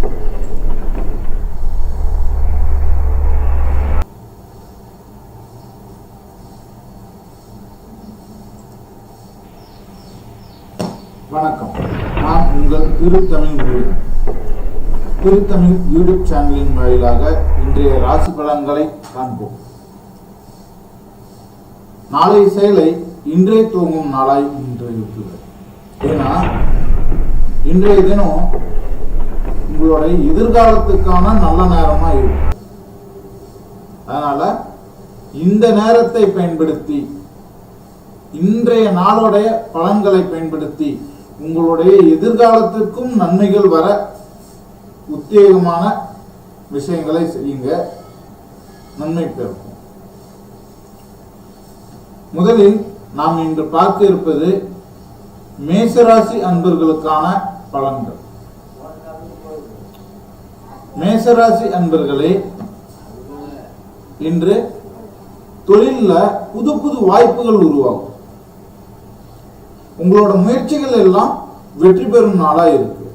வணக்கம். நான் உங்கள் திருத்தமிழ் முருகன். திருத்தமிழ் யூடியூப் சேனலின் வாயிலாக இன்றைய ராசி பலன்களை காண்போம். நாளை செயலை இன்றே துவங்கும் நாளாய் இன்று இருக்கிறது. ஏன்னா இன்றைய தினம் உங்களுடைய எதிர்காலத்துக்கான நல்ல நேரமா இருக்கு. அதனால இந்த நேரத்தை பயன்படுத்தி, இன்றைய நாளுடைய பலன்களை பயன்படுத்தி உங்களுடைய எதிர்காலத்திற்கும் நன்மைகள் வர உத்தேகமான விஷயங்களை செய்யுங்க, நன்மை பெறும். முதலில் நாம் இன்று பார்க்க இருப்பது மேசராசி அன்பர்களுக்கான பலன்கள். மேசராசி அன்பர்களே, இன்று தொழில புது புது வாய்ப்புகள் உருவாகும். உங்களோட முயற்சிகள் எல்லாம் வெற்றி பெறும் நாளா இருக்கு.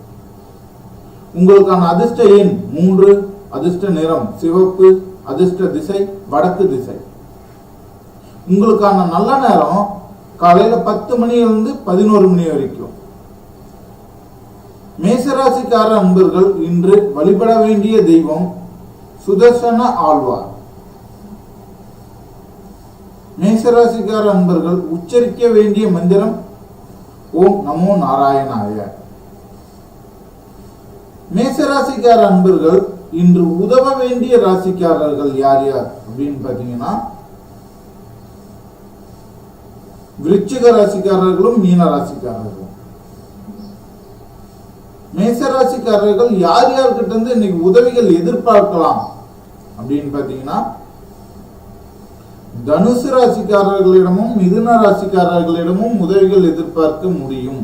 உங்களுக்கான அதிர்ஷ்ட எண் 3, அதிர்ஷ்ட நிறம் சிவப்பு, அதிர்ஷ்ட திசை வடக்கு திசை. உங்களுக்கான நல்ல நேரம் காலையில 10 மணியிலிருந்து 11 மணி வரைக்கும். மேசராசிக்கார அன்பர்கள் இன்று வழிபட வேண்டிய தெய்வம் சுதர்சன ஆழ்வார். மேசராசிக்கார அன்பர்கள் உச்சரிக்க வேண்டிய மந்திரம் ஓம் நமோ நாராயணாய. மேசராசிக்கார அன்பர்கள் இன்று உதவ வேண்டிய ராசிக்காரர்கள் யார் யார் அப்படின்னு பாத்தீங்கன்னா, விருச்சிக ராசிக்காரர்களும் மீன ராசிக்காரர்களும். மேசராசிக்காரர்கள் யார் யார்கிட்ட இருந்து இன்னைக்கு உதவிகள் எதிர்பார்க்கலாம் அப்படின்னு பாத்தீங்கன்னா, தனுசு ராசிக்காரர்களிடமும் மிதுன ராசிக்காரர்களிடமும் உதவிகள் எதிர்பார்க்க முடியும்.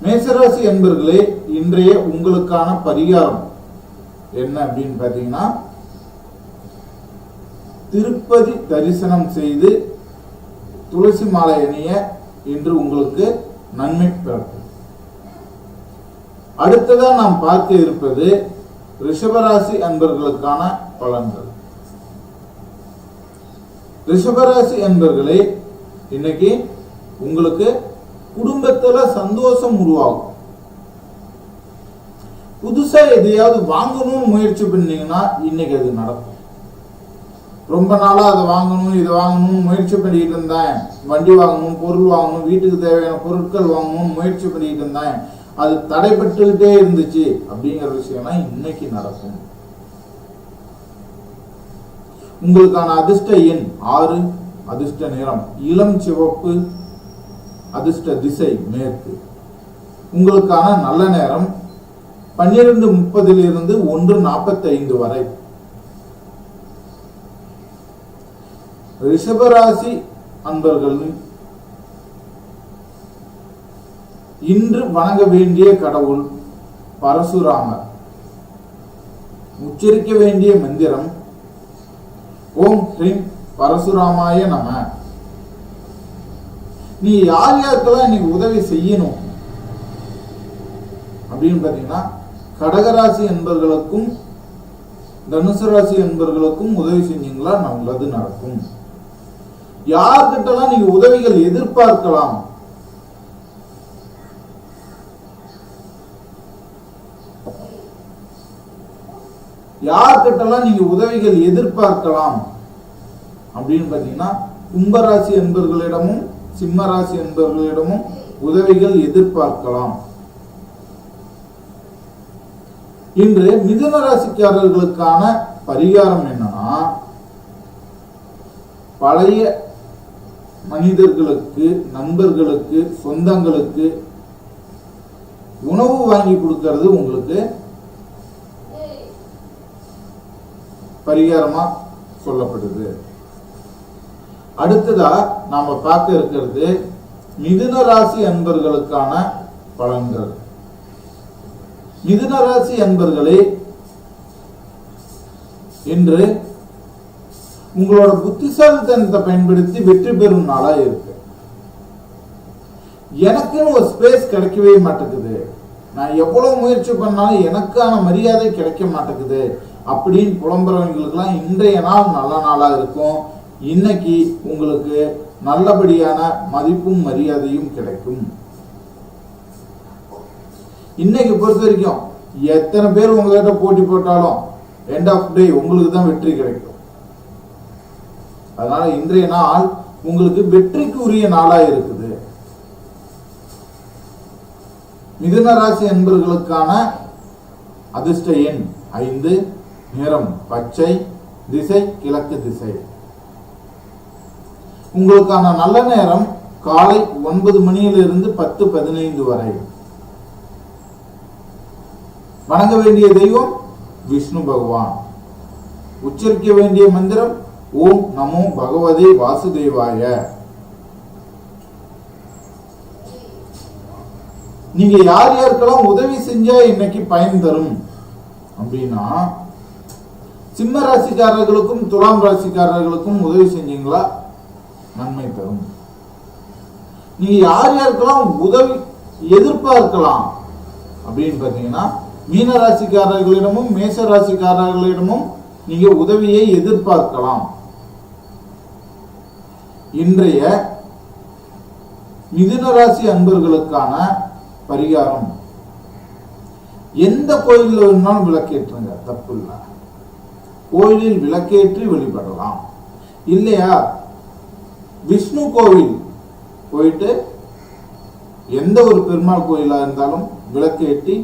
மேசராசி என்பர்களே, இன்றைய உங்களுக்கான பரிகாரம் என்ன அப்படின்னு பாத்தீங்கன்னா, திருப்பதி தரிசனம் செய்து துளசி மாலை அணிய இன்று உங்களுக்கு நன்மை பிறக்கும். அடுத்ததா நாம் பார்க்க இருப்பது ரிஷபராசி அன்பர்களுக்கான பலன்கள். ரிஷபராசி அன்பர்களே, இன்னைக்கு உங்களுக்கு குடும்பத்துல சந்தோஷம் உருவாகும். புதுசா எதையாவது வாங்கணும்னு முயற்சி பண்ணீங்கன்னா இன்னைக்கு அது நடக்கும். ரொம்ப நாளா அதை வாங்கணும் இதை வாங்கணும்னு முயற்சி பண்ணிட்டு இருந்தேன், வண்டி வாங்கணும், பொருள் வாங்கணும், வீட்டுக்கு தேவையான பொருட்கள் வாங்கணும்னு முயற்சி பண்ணிட்டு இருந்தேன், அது தடைபட்டுக்கிட்டே இருந்துச்சு அப்படிங்கிற விஷயம்லாம் இன்னைக்கு நடக்கும். உங்களுக்கான அதிர்ஷ்ட எண் 6, அதிர்ஷ்ட நிறம் இளம் சிவப்பு, அதிர்ஷ்ட திசை மேற்கு. உங்களுக்கான நல்ல நேரம் 12:30 1:45 வரை. ரிஷபராசி அன்பர்கள் இன்று வணங்க வேண்டிய கடவுள் பரசுராமர். உச்சரிக்க வேண்டிய மந்திரம் ஓம் ஹ்ரீம் பரசுராமாய நம. நீ யார் யாருக்கெல்லாம் இன்னைக்கு உதவி செய்யணும் அப்படின்னு பாத்தீங்கன்னா, கடகராசி என்பர்களுக்கும் தனுசு ராசி என்பர்களுக்கும் உதவி செஞ்சீங்களா நல்லது நடக்கும். யார்கிட்டலாம் நீங்க உதவிகள் எதிர்பார்க்கலாம், யார்கிட்டலாம் நீங்க உதவிகள் எதிர்பார்க்கலாம் அப்படின்னு பாத்தீங்கன்னா, கும்பராசி என்பர்களிடமும் சிம்மராசி என்பர்களிடமும் உதவிகள் எதிர்பார்க்கலாம். இன்று மிதுன ராசிக்காரர்களுக்கான பரிகாரம் என்னன்னா, பழைய மனிதர்களுக்கு, நண்பர்களுக்கு, சொந்தங்களுக்கு உணவு வாங்கி கொடுக்கிறது உங்களுக்கு பரிகாரமா சொல்லப்படுது. அடுத்ததா நாம பார்க்க இருக்கிறது மிதுன ராசி அன்பர்களுக்கான பலன்கள். மிதுன ராசி அன்பர்களே, இன்று உங்களோட புத்திசாலித்தனத்தை பயன்படுத்தி வெற்றி பெறும் நாளா இருக்கு. எனக்குன்னு ஒரு ஸ்பேஸ் கிடைக்கவே மாட்டேங்குது, நான் எவ்வளவு முயற்சி பண்ணாலும் எனக்கான மரியாதை கிடைக்க மாட்டேங்குது அப்படின்னு புலம்புறவங்களுக்கெல்லாம் இன்றைய நாள் நல்ல நாளா இருக்கும். இன்னைக்கு உங்களுக்கு நல்லபடியான மதிப்பும் மரியாதையும் கிடைக்கும். இன்னைக்கு பொறுத்த வரைக்கும் எத்தனை பேர் உங்ககிட்ட போட்டி போட்டாலும் எண்ட் ஆஃப் டே உங்களுக்கு தான் வெற்றி கிடைக்கும். அதனால இன்றைய நாள் உங்களுக்கு வெற்றிக்கு உரிய நாளா இருக்குது. மிதுன ராசி அன்பர்களுக்கான அதிர்ஷ்ட எண் 5, நிறம் பச்சை, திசை கிழக்கு திசை. உங்களுக்கான நல்ல நேரம் காலை 9 மணியிலிருந்து 10:15 வரை. வணங்க வேண்டிய தெய்வம் விஷ்ணு பகவான். உச்சரிக்க வேண்டிய மந்திரம் ஓம் நமோ பகவதே வாசுதேவாய. நீங்க யார் யாருக்கெல்லாம் உதவி செஞ்சா இன்னைக்கு பயன் தரும் அப்படின்னா, சிம்ம ராசிக்காரர்களுக்கும் துலாம் ராசிக்காரர்களுக்கும் உதவி செஞ்சீங்களா நன்மை தரும். நீங்க யார் யாருக்கெல்லாம் உதவி எதிர்பார்க்கலாம் அப்படின்னு பாத்தீங்கன்னா, மீன ராசிக்காரர்களிடமும் மேச ராசிக்காரர்களிடமும் நீங்க உதவியை எதிர்பார்க்கலாம். இன்றைய மிதுன ராசி அன்பர்களுக்கான பரிகாரம், எந்த கோயிலில் வேணும்னாலும் விளக்கேற்றுங்க, தப்பு இல்லை. கோயிலில் விளக்கேற்றி வழிபடலாம். இல்லையா, விஷ்ணு கோவில் போயிட்டு எந்த ஒரு பெருமாள் கோயிலா இருந்தாலும் விளக்கேற்றி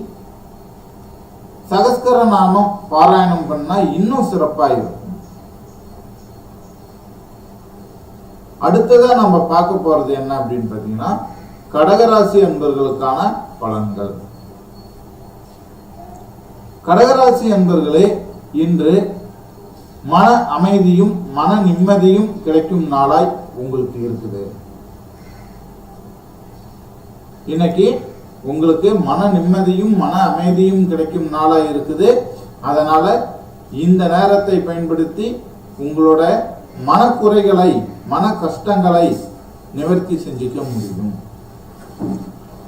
சகஸ்கர நாமம் பாராயணம் பண்ணா இன்னும் சிறப்பாக இருக்கும். அடுத்ததா நம்ம பார்க்க போறது என்ன அப்படின்னு பாத்தீங்கன்னா, கடகராசி அன்பர்களுக்கான பலன்கள். கடகராசி அன்பர்களே, இன்று மன அமைதியும் மன நிம்மதியும் கிடைக்கும் நாளாய் உங்களுக்கு இருக்குது. இன்னைக்கு உங்களுக்கு மன நிம்மதியும் மன அமைதியும் கிடைக்கும் நாளாய் இருக்குது. அதனால இந்த நேரத்தை பயன்படுத்தி உங்களோட மனக்குறைகளை மன கஷ்டங்களை நிவர்த்தி செஞ்சுக்க முடியும்.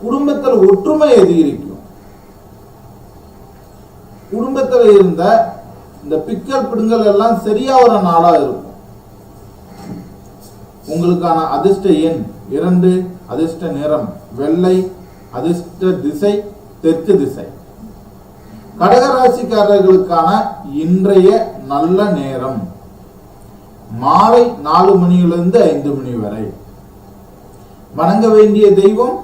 குடும்பத்தில் ஒற்றுமை அதிகரிக்கும். குடும்பத்தில் இருந்த இந்த பிக்கல் பிடுங்கல் எல்லாம் சரியா ஒரு நாளா இருக்கும். உங்களுக்கான அதிர்ஷ்ட எண் 2, அதிர்ஷ்ட நிறம் வெள்ளை, அதிர்ஷ்ட திசை தெற்கு திசை. கடகராசிக்காரர்களுக்கான இன்றைய நல்ல நேரம் மாலை 4 மணியிலிருந்து 5 மணி வரை. வணங்க வேண்டிய தெய்வம்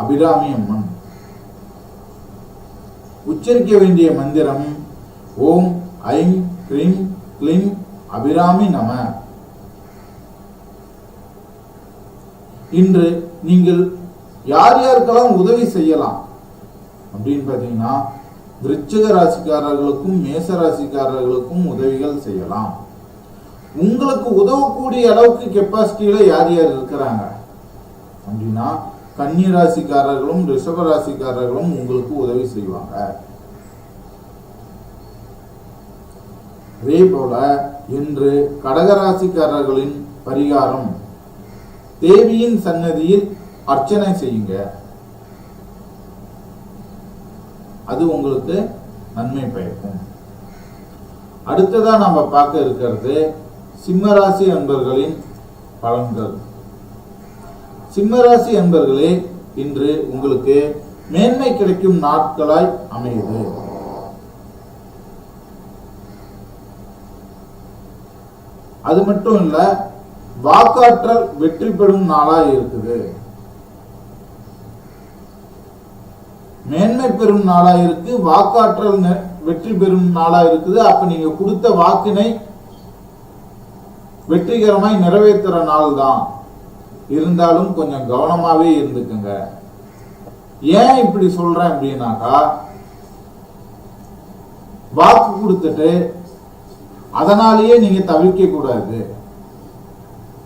அபிராமி அம்மன். உச்சரிக்க வேண்டிய மந்திரம் ஓம் ஐம் கிரீம் க்ளீம் அபிராமி நம. இன்று நீங்கள் யார் யாருக்கெல்லாம் உதவி செய்யலாம் அப்படின்னு பார்த்தீங்கன்னா, விருச்சிக ராசிக்காரர்களுக்கும் மேச ராசிக்காரர்களுக்கும் உதவிகள் செய்யலாம். உங்களுக்கு உதவக்கூடிய அளவுக்கு கெப்பாசிட்டியில யார் யார் இருக்கிறாங்க அப்படின்னா, கன்னி ராசிக்காரர்களும் ரிஷப ராசிக்காரர்களும் உங்களுக்கு உதவி செய்வாங்க. அதே போல இன்று கடகராசிக்காரர்களின் பரிகாரம், தேவியின் சன்னதியில் அர்ச்சனை செய்யுங்க. அது உங்களுக்கு நன்மை பயக்கும். அடுத்ததா நம்ம பார்க்க இருக்கிறது சிம்மராசி அன்பர்களின் பலன்கள். சிம்மராசி அன்பர்களே, இன்று உங்களுக்கு மேன்மை கிடைக்கும் நாட்களாய் அமையுது. அது மட்டும் இல்ல, வாக்காற்றல் வெற்றி பெறும் நாளாய் இருக்குது. மேன்மை பெறும் நாளா இருக்கு, வாக்காற்றல் வெற்றி பெறும் நாளா இருக்குது. அப்ப நீங்க கொடுத்த வாக்கினை வெற்றிகரமாய் நிறைவேற்றுற நாள் தான். இருந்தாலும் கொஞ்சம் கவனமாவே இருந்துக்குங்க. ஏன் இப்படி சொல்றேன் அப்படின்னாக்கா, வாக்கு கொடுத்துட்டு அதனாலேயே நீங்க தவிர்க்க கூடாது.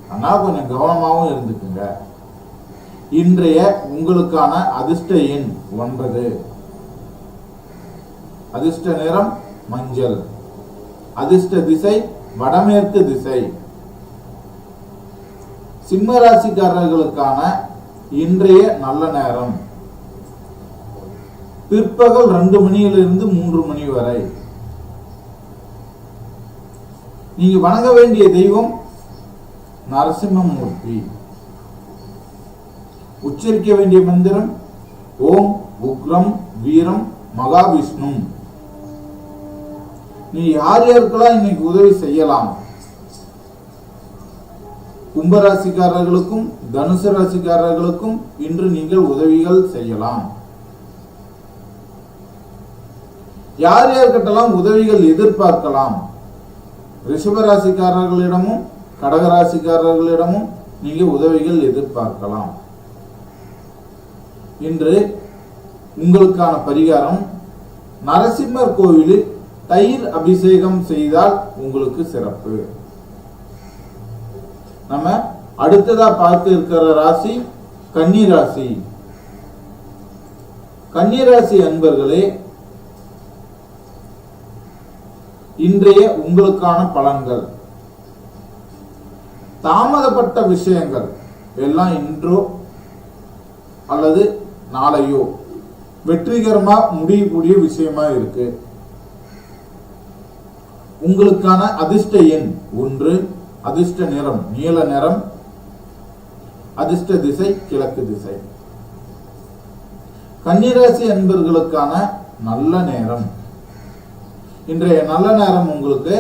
அதனால கொஞ்சம் கவனமாகவும் இருந்துக்குங்க. இன்றைய உங்களுக்கான அதிர்ஷ்ட எண் 9, அதிர்ஷ்ட நிறம் மஞ்சள், அதிர்ஷ்ட திசை வடமேற்கு திசை. சிம்ம ராசிக்காரர்களுக்கான இன்றைய நல்ல நேரம் பிற்பகல் 2 மணியிலிருந்து 3 மணி வரை. நீங்க வணங்க வேண்டிய தெய்வம் நரசிம்மமூர்த்தி. உச்சரிக்க வேண்டிய மந்திரம் ஓம் உக்ரம் வீரம் மகாவிஷ்ணு. நீ யார் யாருக்கெல்லாம் இன்னைக்கு உதவி செய்யலாம்? கும்பராசிக்காரர்களுக்கும் தனுசு ராசிக்காரர்களுக்கும் இன்று நீங்கள் உதவிகள் செய்யலாம். யார் யார்கிட்டலாம் உதவிகள் எதிர்பார்க்கலாம்? ரிஷபராசிக்காரர்களிடமும் கடகராசிக்காரர்களிடமும் நீங்க உதவிகள் எதிர்பார்க்கலாம். இன்று உங்களுக்கான பரிகாரம், நரசிம்மர் கோவிலில் தயிர் அபிஷேகம் செய்தால் உங்களுக்கு சிறப்பு. நம்ம அடுத்ததா பார்க்க இருக்கிற ராசி கன்னி ராசி. கன்னி ராசி அன்பர்களே, இன்றைய உங்களுக்கான பலன்கள். தாமதப்பட்ட விஷயங்கள் எல்லாம் இன்றோ அல்லது நாளையோ வெற்றிகரமா முடியக்கூடிய விஷயமா இருக்கு. உங்களுக்கான அதிர்ஷ்ட எண் 1, அதிர்ஷ்ட நிறம் நீல நிறம், அதிர்ஷ்ட திசை கிழக்கு திசை. கன்னிராசி அன்பர்களுக்கான நல்ல நேரம். இன்றைய நல்ல நேரம் உங்களுக்கு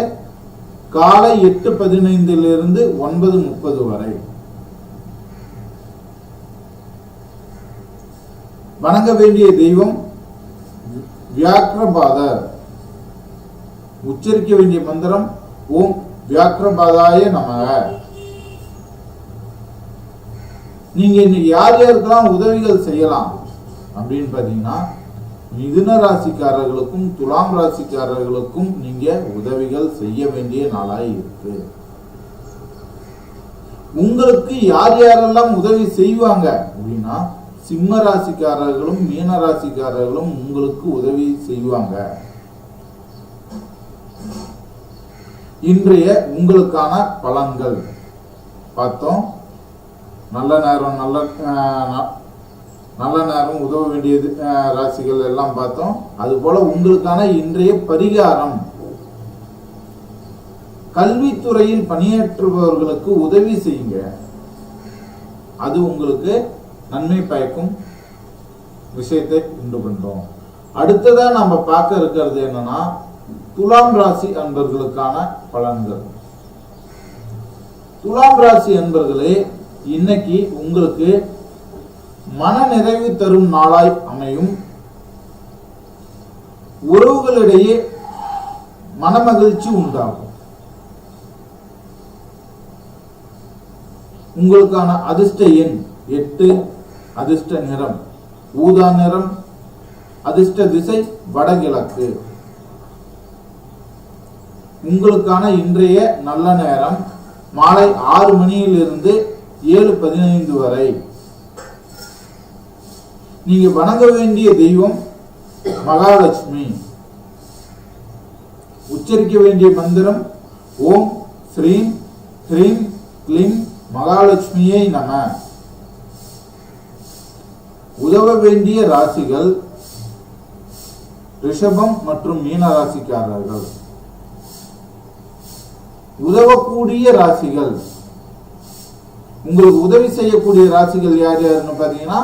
காலை 8:15 9:30 வரை. வணங்க வேண்டிய தெய்வம் வியாக்கிரபாதர். உச்சரிக்க வேண்டிய மந்திரம் ஓம் வியாக்கிரபாதாய நமக. நீங்க இன்னைக்கு யார் யாருக்கெல்லாம் உதவிகள் செய்யலாம் அப்படின்னு பாத்தீங்கன்னா, மிதுன ராசிக்காரர்களுக்கும் துலாம் ராசிக்காரர்களுக்கும் நீங்க உதவிகள் செய்ய வேண்டிய நாளாய் இருக்கு. உங்களுக்கு யார் யாரெல்லாம் உதவி செய்வாங்க அப்படின்னா, சிம்ம ராசிக்காரர்களும் மீன ராசிக்காரர்களும் உங்களுக்கு உதவி செய்வாங்க. இன்றைய உங்களுக்கான பலன்கள் பார்த்தோம். நல்ல நேரம் நல்ல நேரம் உதவ வேண்டியது ராசிகள் எல்லாம் பார்த்தோம். அதுபோல உங்களுக்கான இன்றைய பரிகாரம், கல்வித்துறையில் பணியாற்றுபவர்களுக்கு உதவி செய்யுங்க. அது உங்களுக்கு நன்மை பயக்கும் விஷயத்தை உண்டு பண்றோம். அடுத்ததா நம்ம பார்க்க இருக்கிறது என்னன்னா, துலாம் ராசி அன்பர்களுக்கான பலன்கள். துலாம் ராசி அன்பர்களே, இன்னைக்கு உங்களுக்கு மன நிறைவு தரும் நாளாய் அமையும். உறவுகளிடையே மனமகிழ்ச்சி உண்டாகும். உங்களுக்கான அதிர்ஷ்ட எண் 8, அதிர்ஷ்ட நிறம் ஊதா நிறம், அதிர்ஷ்ட திசை வடகிழக்கு. உங்களுக்கான இன்றைய நல்ல நேரம் மாலை 6 மணியிலிருந்து 7:15 வரை. நீங்க வணங்க வேண்டிய தெய்வம் மகாலட்சுமி. உச்சரிக்க வேண்டிய மந்திரம் ஓம் ஸ்ரீம் ஹ்ரீம் க்ளீம் மகாலட்சுமியை நம. உதவ வேண்டிய ராசிகள் ரிஷபம் மற்றும் மீன ராசிக்காரர்கள். உதவக்கூடிய ராசிகள், உங்களுக்கு உதவி செய்யக்கூடிய ராசிகள் யார் யாருன்னு பாத்தீங்கன்னா,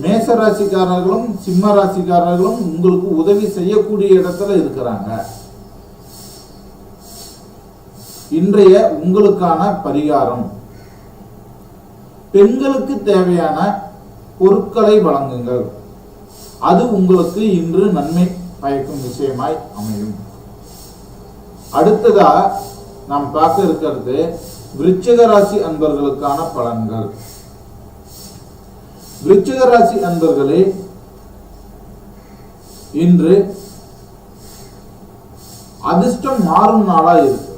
மேச ராசிக்காரர்களும் சிம்ம ராசிக்காரர்களும் உங்களுக்கு உதவி செய்யக்கூடிய இடத்துல இருக்கிறாங்க. இன்றைய உங்களுக்கான பரிகாரம், பெண்களுக்கு தேவையான பொருட்களை வழங்குங்கள். அது உங்களுக்கு இன்று நன்மை பயக்கும் விஷயமாய் அமையும். அடுத்ததா நாம் பார்க்க இருக்கிறது விருச்சிக ராசி அன்பர்களுக்கான பலன்கள். விருச்சிக ராசி அன்பர்களே, இன்று அதிர்ஷ்டம் மாறும் நாளா இருக்கு.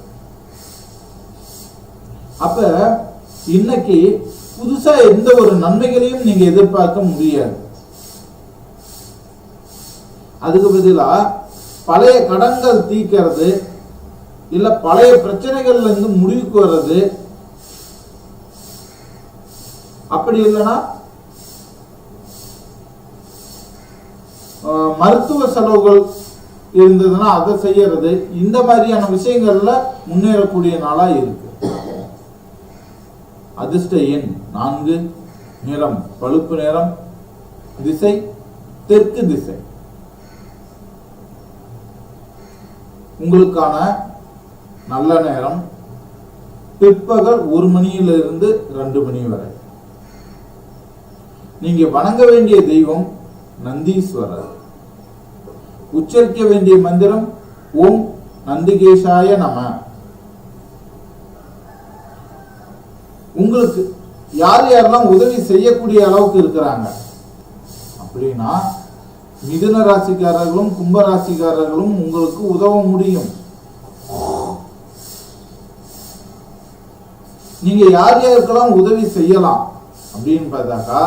அப்ப இன்னைக்கு புதுசா எந்த ஒரு நன்மைகளையும் நீங்க எதிர்பார்க்க முடியாது. அதுக்கு பதிலா பழைய கடன்கள் தீர்க்கிறது, இல்ல பழைய பிரச்சனைகள்ல இருந்து முடிவுக்கு வர்றது, அப்படி இல்லைன்னா மருத்துவ செலவுகள் இருந்ததுன்னா அதை செய்யறது, இந்த மாதிரியான விஷயங்கள்ல முன்னேறக்கூடிய நாளா இருக்கு. அதிர்ஷ்ட எண் 4, நிறம் பழுப்பு நிறம், திசை தெற்கு திசை. உங்களுக்கான நல்ல நேரம் பிற்பகல் 1 மணியிலிருந்து 2 மணி வரை. நீங்க வணங்க வேண்டிய தெய்வம் நந்தீஸ்வரர். உச்சரிக்க வேண்டிய மந்திரம் ஓம் நந்திகேஷாய நம. உங்களுக்கு யார் யாரெல்லாம் உதவி செய்யக்கூடிய அளவுக்கு இருக்கிறாங்க அப்படின்னா, மிதுன ராசிக்காரர்களும் கும்ப ராசிக்காரர்களும் உங்களுக்கு உதவ முடியும். நீங்க யார் யாருக்கெல்லாம் உதவி செய்யலாம் அப்படின்னு பார்த்தாக்கா,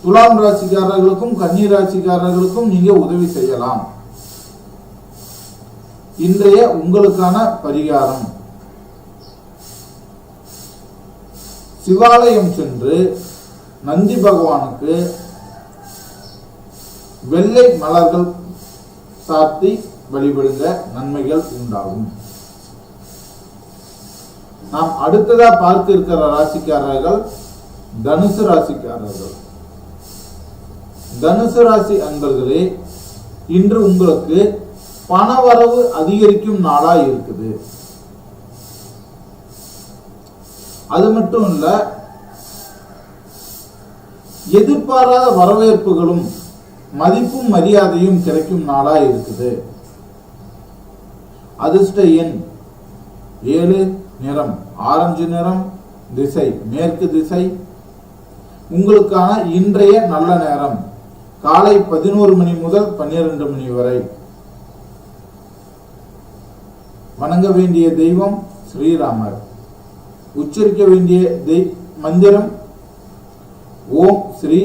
துலாம் ராசிக்காரர்களுக்கும் கன்னி ராசிக்காரர்களுக்கும் நீங்க உதவி செய்யலாம். இன்றைய உங்களுக்கான பரிகாரம், சிவாலயம் சென்று நந்தி பகவானுக்கு வெள்ளை மலர்கள் சாத்தி வழிபடுங்க, நன்மைகள் உண்டாகும். நாம் அடுத்ததா பார்க்க இருக்கிற ராசிக்காரர்கள் தனுசு ராசிக்காரர்கள். தனுசு ராசி அன்பர்களே, இன்று உங்களுக்கு பணவரவு அதிகரிக்கும் நாளா இருக்குது. அது மட்டும் இல்ல, எதிர்பாராத வரவேற்புகளும் மதிப்பும் மரியாதையும் கிடைக்கும் நாளா இருக்குது. அதிர்ஷ்ட எண் 7, நிறம் ஆரஞ்சு நிறம், திசை மேற்கு திசை. உங்களுக்கான இன்றைய நல்ல நேரம் காலை 11 மணி முதல் 12 மணி வரை. வணங்க வேண்டிய தெய்வம் ஸ்ரீராமர். உச்சரிக்க வேண்டிய மந்திரம் ஓம் ஸ்ரீ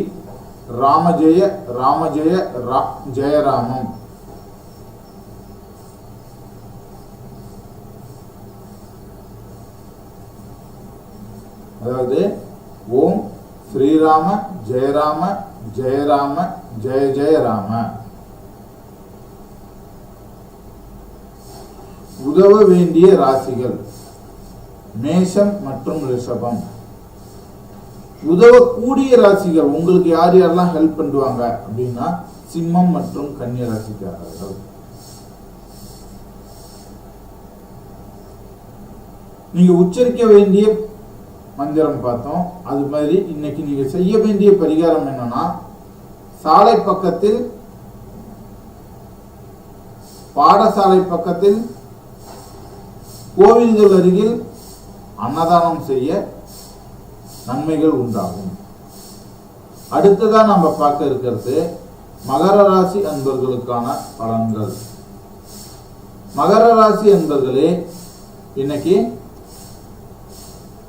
ராமஜெய ராமஜெய ஜெயராமம். அதாவது ஓம் ஸ்ரீராம ஜெயராம ஜெயராம ஜெய ஜெயராம. உதவ வேண்டிய ராசிகள் மேஷம் மற்றும் ரிஷபம். உதவக்கூடிய ராசிகள் உங்களுக்கு யார் யாரெல்லாம் ஹெல்ப் பண்ணுவாங்க அப்படின்னா, சிம்மம் மற்றும் கன்னி ராசிக்காரர்கள். நீங்க உச்சரிக்க வேண்டிய மந்திரம் பார்த்தோம். அது மாதிரி இன்னைக்கு நீங்க செய்ய வேண்டிய பரிகாரம் என்னன்னா, சாலை பக்கத்தில், பாடசாலை பக்கத்தில், கோவில்கள் அருகில் அன்னதானம் செய்ய நன்மைகள் உண்டாகும். அடுத்ததா நம்ம பார்க்க இருக்கிறது மகர ராசி அன்பர்களுக்கான பலன்கள். மகர ராசி அன்பர்களே, இன்னைக்கு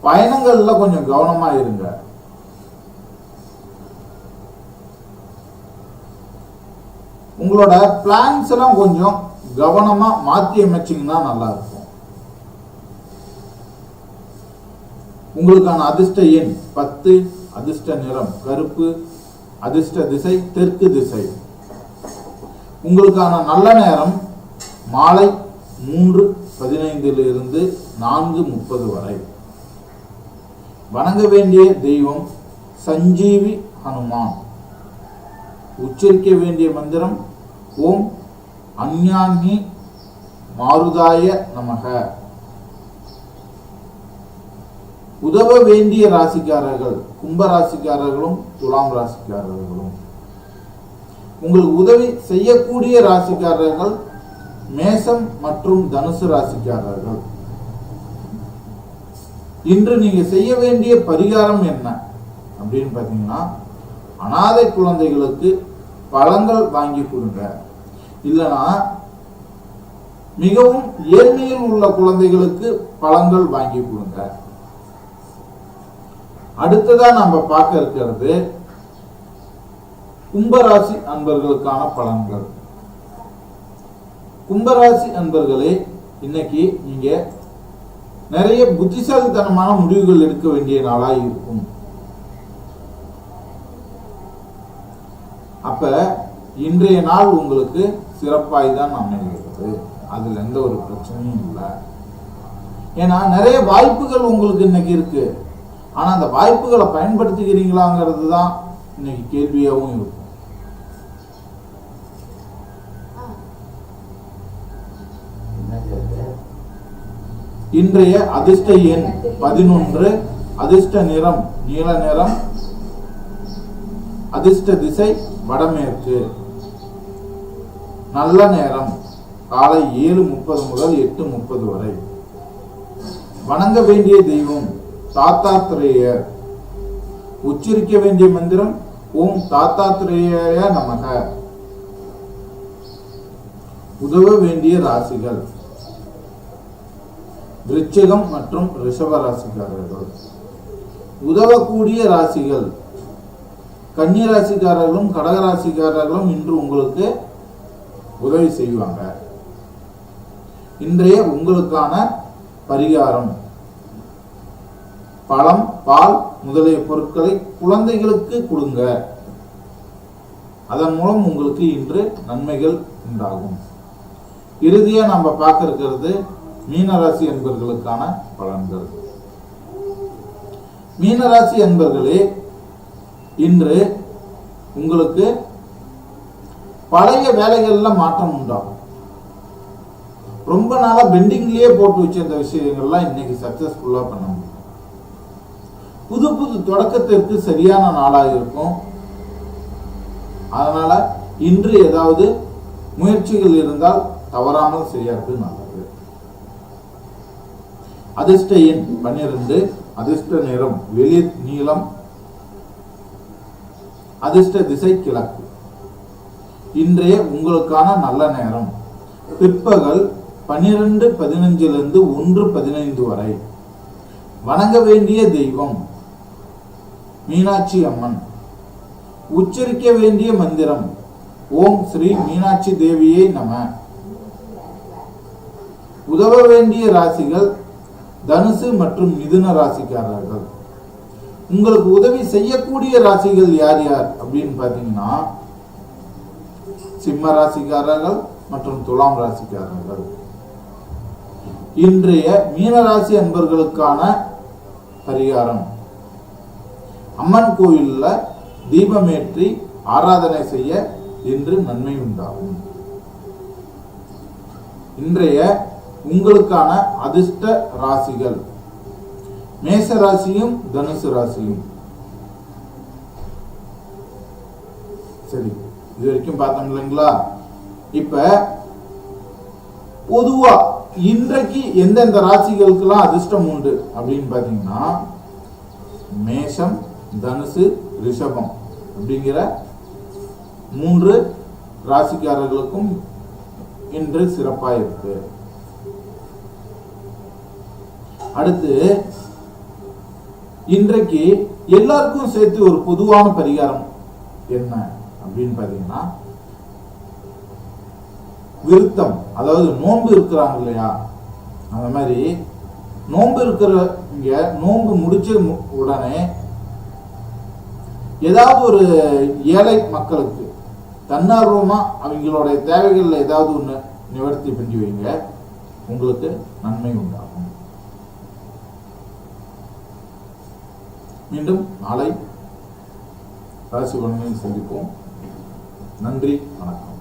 பயணங்கள்ல கொஞ்சம் கவனமா இருங்க. உங்களோட பிளான்ஸ் எல்லாம் கொஞ்சம் கவனமா மாத்தி அமைச்சிங்கன்னா நல்லா இருக்கும். உங்களுக்கான அதிர்ஷ்ட எண் 10, அதிர்ஷ்ட நிறம் கருப்பு, அதிர்ஷ்ட திசை தெற்கு திசை. உங்களுக்கான நல்ல நேரம் மாலை 3:15 4:30 வரை. வணங்க வேண்டிய தெய்வம் சஞ்சீவி ஹனுமான். உச்சரிக்க வேண்டிய மந்திரம் ஓம் அஞ்ஞானி மாருதாய நமக. உதவ வேண்டிய ராசிக்காரர்கள் கும்ப ராசிக்காரர்களும் துலாம் ராசிக்காரர்களும். உங்களுக்கு உதவி செய்யக்கூடிய ராசிக்காரர்கள் மேசம் மற்றும் தனுசு ராசிக்காரர்கள். இன்று நீங்க செய்ய வேண்டிய பரிகாரம் என்ன அப்படின்னு பாத்தீங்கன்னா, அனாதை குழந்தைகளுக்கு பழங்கள் வாங்கி கொடுங்க. இல்லைன்னா மிகவும் ஏழ்மையில் உள்ள குழந்தைகளுக்கு பழங்கள் வாங்கி கொடுங்க. அடுத்ததா நம்ம பார்க்க இருக்கிறது கும்பராசி அன்பர்களுக்கான பலன்கள். கும்பராசி அன்பர்களே, இன்னைக்கு நீங்க நிறைய புத்திசாலித்தனமான முடிவுகள் எடுக்க வேண்டிய நாளாய் இருக்கும். அப்ப இன்றைய நாள் உங்களுக்கு சிறப்பாய் தான் அமைகிறது. அதுல எந்த ஒரு பிரச்சனையும் இல்லை. ஏன்னா நிறைய வாய்ப்புகள் உங்களுக்கு இன்னைக்கு இருக்கு. ஆனா அந்த வாய்ப்புகளை பயன்படுத்திக்கிறீங்களாங்கிறது தான் இன்னைக்கு கேள்வியாகவும் இருக்கும். இன்றைய அதிர்ஷ்ட எண் 11, அதிர்ஷ்ட நிறம் நீல நிறம், அதிர்ஷ்ட திசை வடமேற்கு, நல்ல நேரம் காலை 7:30 முதல் 8:30 வரை. வணங்க வேண்டிய தெய்வம் தாத்தாத்ரேயர். உச்சரிக்க வேண்டிய மந்திரம் ஓம் தாத்தாத்ரேய நமக. உதவ வேண்டிய ராசிகள் விருச்சிகம் மற்றும் ரிஷப ராசிக்காரர்கள். உதவக்கூடிய ராசிகள் கன்னி ராசிக்காரர்களும் கடக ராசிக்காரர்களும் இன்று உங்களுக்கு உதவி செய்வாங்க. இன்றைய உங்களுக்கான பரிகாரம் பழம், பால் முதலிய பொருட்களை குழந்தைகளுக்கு கொடுங்க. அதன் மூலம் உங்களுக்கு இன்று நன்மைகள் உண்டாகும். இறுதியா நம்ம பார்க்க இருக்கிறது மீனராசி என்பர்களுக்கான பலன்கள். மீனராசி என்பர்களே, இன்று உங்களுக்கு பழைய வேலைகள்ல மாற்றம் உண்டாகும். ரொம்ப நாளா பெண்டிங்லயே போட்டு வச்சிருந்த விஷயங்கள்லாம் இன்னைக்கு சக்சஸ்ஃபுல்லா பண்ண முடியும். புது புது தொடக்கத்திற்கு சரியான நாளாக இருக்கும். அதனால இன்று ஏதாவது முயற்சிகள் இருந்தால் தவறாமல் செய்யறது நல்லது. அதிர்ஷ்ட எண் 12, அதிர்ஷ்ட நிறம் வெளிர் நீலம், அதிர்ஷ்ட திசை கிழக்கு. இன்றைய உங்களுக்கான நல்ல நேரம் பிற்பகல் 12:15 1:15 வரை. வணங்க வேண்டிய தெய்வம் மீனாட்சி அம்மன். உச்சரிக்க வேண்டிய மந்திரம் ஓம் ஸ்ரீ மீனாட்சி தேவியை நம. உதவ வேண்டிய ராசிகள் தனுசு மற்றும் மிதுன ராசிக்காரர்கள். உங்களுக்கு உதவி செய்யக்கூடிய ராசிகள் யார் யார் அப்படின்னு பாத்தீங்கன்னா சிம்ம ராசிக்காரர்கள் மற்றும் துலாம் ராசிக்காரர்கள். இன்றைய மீனராசி அன்பர்களுக்கான பரிகாரம் அம்மன் கோயில்ல தீபமேற்றி ஆராதனை செய்ய இன்று நன்மை உண்டாகும். இன்றைய உங்களுக்கான அதிர்ஷ்ட ராசிகள் மேச ராசியும் தனுசு ராசியும். சரி, இது வரைக்கும் பார்த்தோம் இல்லைங்களா? இப்ப பொதுவா இன்றைக்கு எந்தெந்த ராசிகளுக்கெல்லாம் அதிர்ஷ்டம் உண்டு அப்படின்னு பாத்தீங்கன்னா மேஷம், தனுசு, ரிஷபம் அப்படிங்கிற 3 ராசிக்காரர்களுக்கும் இன்று சிறப்பாக இருக்கு. அடுத்து இன்றைக்கு எல்லாருக்கும் சேர்த்து ஒரு பொதுவான பரிகாரம் என்ன அப்படின்னு பாத்தீங்கன்னா விருத்தம், அதாவது நோன்பு இருக்கிறாங்க இல்லையா, அந்த மாதிரி நோன்பு இருக்கிறவங்க நோன்பு முடிச்ச உடனே ஏதாவது ஒரு ஏழை மக்களுக்கு தன்னார்வமா அவங்களோட தேவைகள்ல ஏதாவது ஒண்ணு நிவர்த்தி பண்ணி வைங்க. உங்களுக்கு நன்மை உண்டாகும். மீண்டும் நாளை ராசி பலன்களை சந்திப்போம். நன்றி, வணக்கம்.